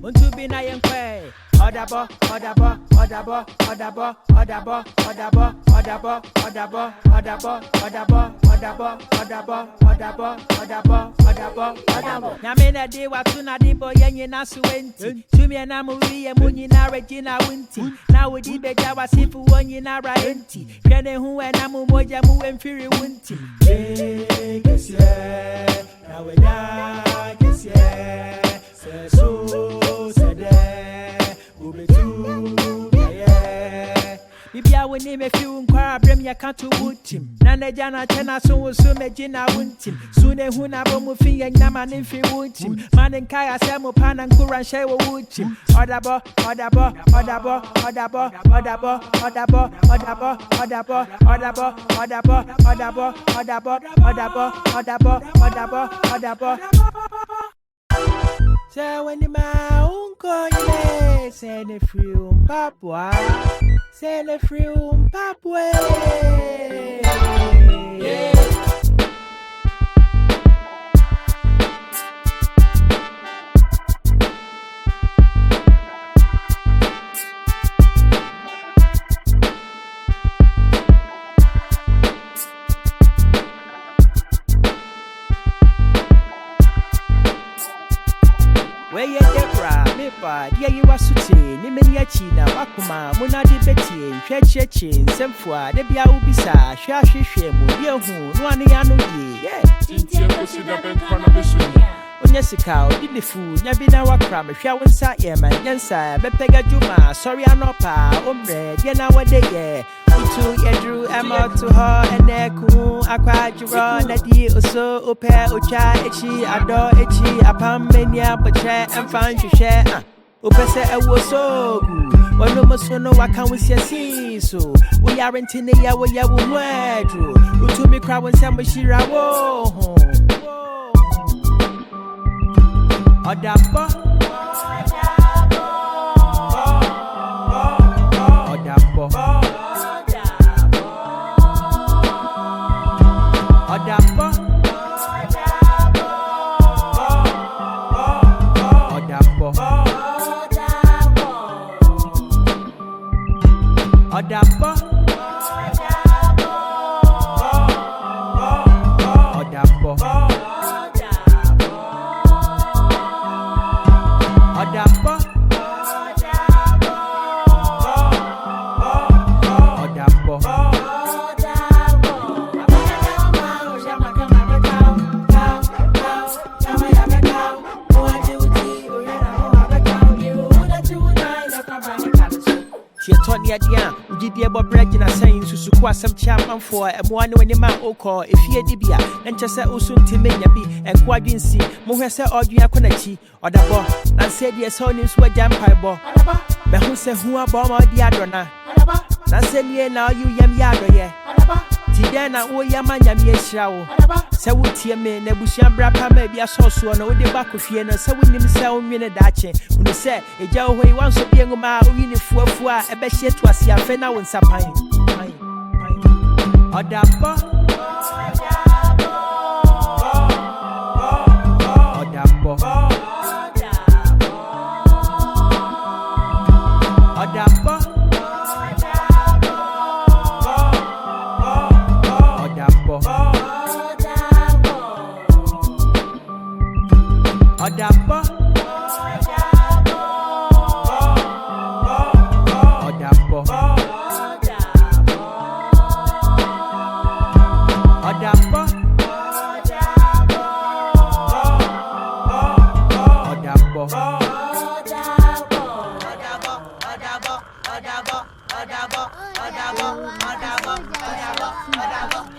unto be na yenkwe. Odabo, odabo, odabo, odabo, odabo, odabo, odabo, odabo, odabo, odabo, odabo, odabo, odabo, odabo, odabo, odabo. Nyamena de watuna de boy yenye na suwenti. Tumi na muwi munyi na Regina Winti. Na wodi beja wasifu wonyi na raenti. Kene huwe na mumoja muwe mfiri winti. Kesye, na wenya kesye. So sede. Bibia we name a few inquire brim ya can't to wood him. Nana Jana Tena so Megina wouldn't him. Soon a huna bomufi and Naman if he would him. Man and Kaya Samu Pan and Kuran Shaw would him. Odabo, odabo, odabo, odabo, odabo, odabo, odabo, odabo, odabo, odabo, odabo, odabo, odabo, odabo, odabo, odabo. So when the uncle send a free Papua, send a free Papua. Yeah. Where you Debra, Mipa, dear you are suti, Nimenia China, Wakuma, Munadi Betty, Fetchin, Semfua, Debia Ubisa, Shashi Shemu, Yohu, Nuaniano ye, yeah. Onyesika, Didifu, Nabina Wakram, Shawan Sayam, Yansa, Bepega Juma, sorry Anopa, Ombre, Yena Wade, Utu Yedru, Emma to her, and Eku, Aquajura, Nadi, Oso, Ope, Ocha, Echi, Ado, Echi, Apam, Mania, Pacha, and Fan to share. Opese, I was so good. One almost no, I can't see so. We aren't in the Yawa Yawu Wedru. Utu me crowd when some Shira wo. Odabo, odabo, odabo, odabo, odabo, odabo, odabo. Odabo, she taught me again. We did the about breaking a saying to some chapman for a one when you man oko if he dibia and just say Usun Timenia be and Quadinsi, Mohesa or Giaconetti or the bar and said yes, on his way jam pie bar. But who said who are bomb or the Adrona? Nansen ye now you yam yado ye. Tidana o yamanya me shrawo. Say would hear me, Nebusian Brapa maybe a sauce one or the back of Fiena, so we him sell me a dache. When he said, a jail way once of being a mile, we need for a best yet to a sea fena when sapine. Odabo, odabo, odabo, odabo, odabo, odabo, odabo, odabo.